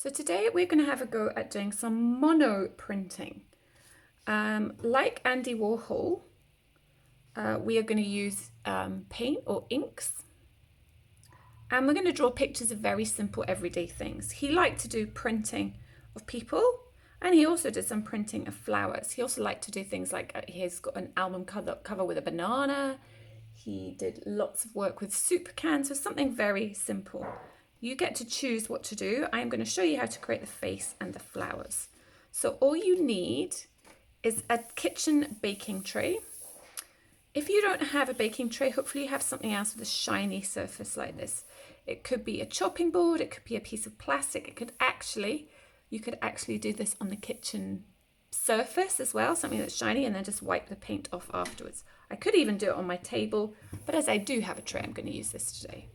So today we're going to have a go at doing some monoprinting. Like Andy Warhol, we are going to use paint or inks, and we're going to draw pictures of very simple everyday things. He liked to do printing of people, and he also did some printing of flowers. He also liked to do things like he's got an album cover with a banana. He did lots of work with soup cans, so something very simple. You get to choose what to do. I'm going to show you how to create the face and the flowers. So all you need is a kitchen baking tray. If you don't have a baking tray, hopefully you have something else with a shiny surface like this. It could be a chopping board, it could be a piece of plastic. You could actually do this on the kitchen surface as well, something that's shiny, and then just wipe the paint off afterwards. I could even do it on my table, but as I do have a tray, I'm going to use this today.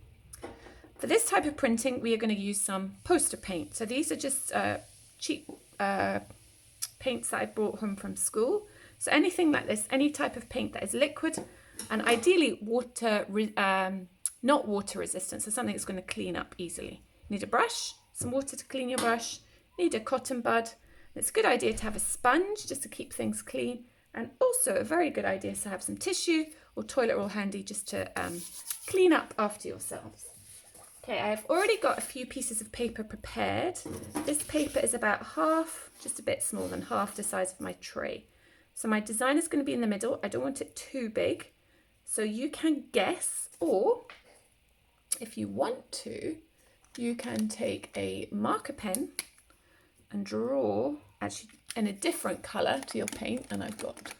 For this type of printing, we are going to use some poster paint. So these are just cheap paints that I brought home from school. So anything like this, any type of paint that is liquid and ideally not water resistant, so something that's going to clean up easily. You need a brush, some water to clean your brush, you need a cotton bud. It's a good idea to have a sponge just to keep things clean, and also a very good idea is to have some tissue or toilet roll handy just to clean up after yourselves. Okay, I've already got a few pieces of paper prepared. This paper is about half, just a bit smaller than half the size of my tray. So my design is going to be in the middle. I don't want it too big. So you can guess, or if you want to, you can take a marker pen and draw actually in a different colour to your paint. And I've got,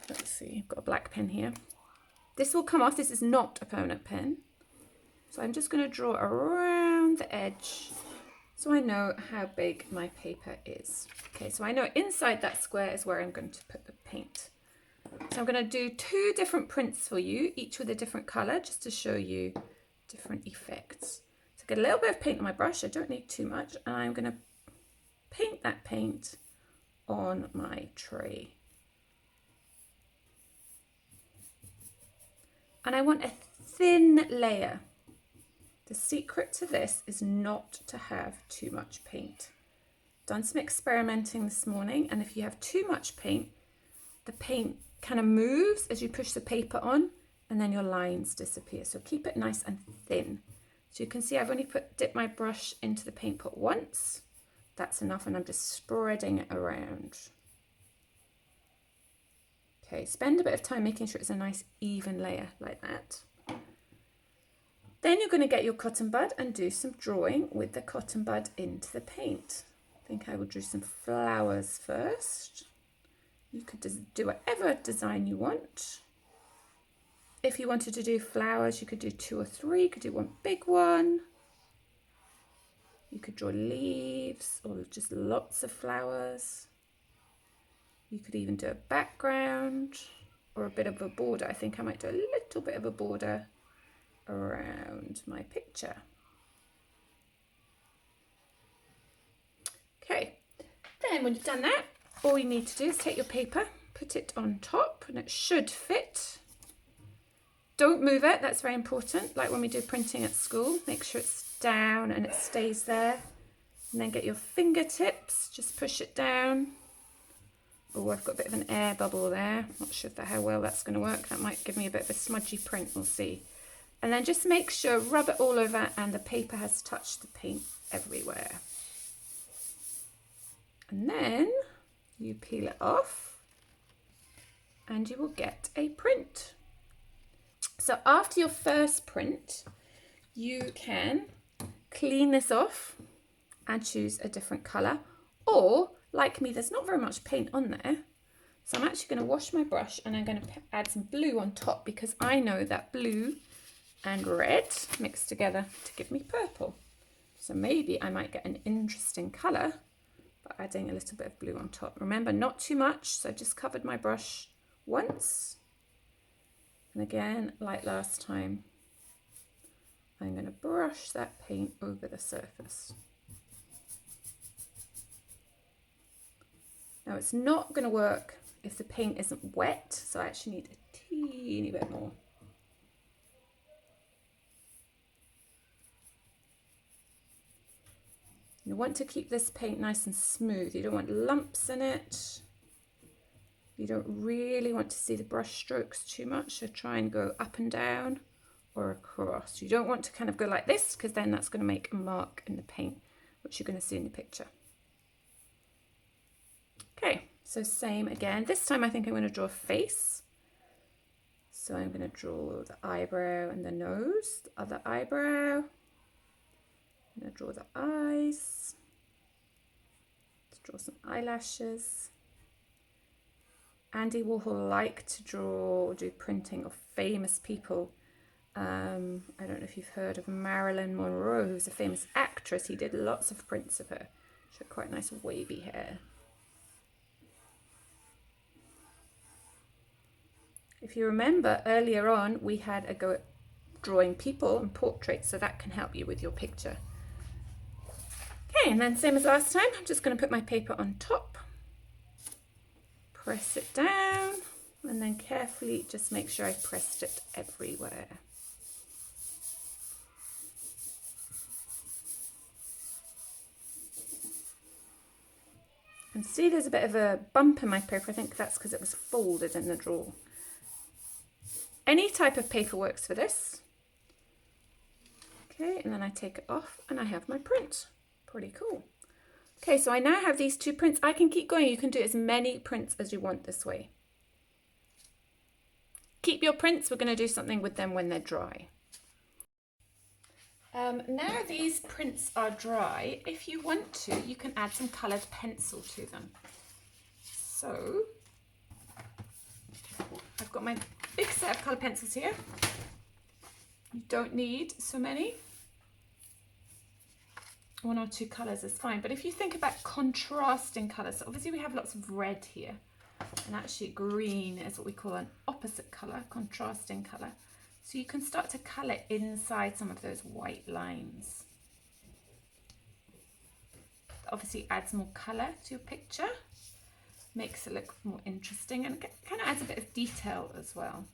let's see, I've got a black pen here. This will come off. This is not a permanent pen. So I'm just going to draw around the edge so I know how big my paper is. Okay, so I know inside that square is where I'm going to put the paint. So I'm going to do two different prints for you, each with a different colour, just to show you different effects. So get a little bit of paint on my brush. I don't need too much. And I'm going to paint that paint on my tray. And I want a thin layer. The secret to this is not to have too much paint. Done some experimenting this morning, and if you have too much paint, the paint kind of moves as you push the paper on, and then your lines disappear. So keep it nice and thin. So you can see I've only dipped my brush into the paint pot once. That's enough, and I'm just spreading it around. Okay, spend a bit of time making sure it's a nice even layer like that. Then you're going to get your cotton bud and do some drawing with the cotton bud into the paint. I think I will do some flowers first. You could do whatever design you want. If you wanted to do flowers, you could do 2 or 3. You could do one big one. You could draw leaves or just lots of flowers. You could even do a background or a bit of a border. I think I might do a little bit of a border around my picture. Okay, then when you've done that, all you need to do is take your paper, put it on top, and it should fit. Don't move it, that's very important. Like when we do printing at school, make sure it's down and it stays there. And then get your fingertips, just push it down. Oh, I've got a bit of an air bubble there. Not sure how well that's going to work. That might give me a bit of a smudgy print, we'll see. And then just make sure, rub it all over and the paper has touched the paint everywhere. And then you peel it off and you will get a print. So after your first print, you can clean this off and choose a different colour. Or, like me, there's not very much paint on there. So I'm actually going to wash my brush and I'm going to add some blue on top because I know that blue and red mixed together to give me purple. So maybe I might get an interesting colour by adding a little bit of blue on top. Remember, not too much, so I just covered my brush once. And again, like last time, I'm going to brush that paint over the surface. Now it's not going to work if the paint isn't wet, so I actually need a teeny bit more. You want to keep this paint nice and smooth. You don't want lumps in it. You don't really want to see the brush strokes too much, so try and go up and down or across. You don't want to kind of go like this, because then that's going to make a mark in the paint, which you're going to see in the picture. Okay, so same again. This time I think I'm going to draw a face. So I'm going to draw the eyebrow and the nose, the other eyebrow. I'm going to draw the eyes. Let's draw some eyelashes. Andy Warhol liked to draw or do printing of famous people. I don't know if you've heard of Marilyn Monroe, who's a famous actress. He did lots of prints of her. She had quite nice wavy hair. If you remember earlier on, we had a go at drawing people and portraits, so that can help you with your picture. Okay, and then same as last time, I'm just going to put my paper on top, press it down, and then carefully just make sure I've pressed it everywhere. And see, there's a bit of a bump in my paper. I think that's because it was folded in the drawer. Any type of paper works for this. Okay, and then I take it off and I have my print. Pretty cool. Okay, so I now have these two prints. I can keep going. You can do as many prints as you want this way. Keep your prints. We're going to do something with them when they're dry. Now these prints are dry, if you want to, you can add some coloured pencil to them. So I've got my big set of coloured pencils here. You don't need so many. 1 or 2 colours is fine, but if you think about contrasting colours, so obviously we have lots of red here, and actually green is what we call an opposite colour, contrasting colour. So you can start to colour inside some of those white lines. That obviously adds more colour to your picture, makes it look more interesting, and kind of adds a bit of detail as well.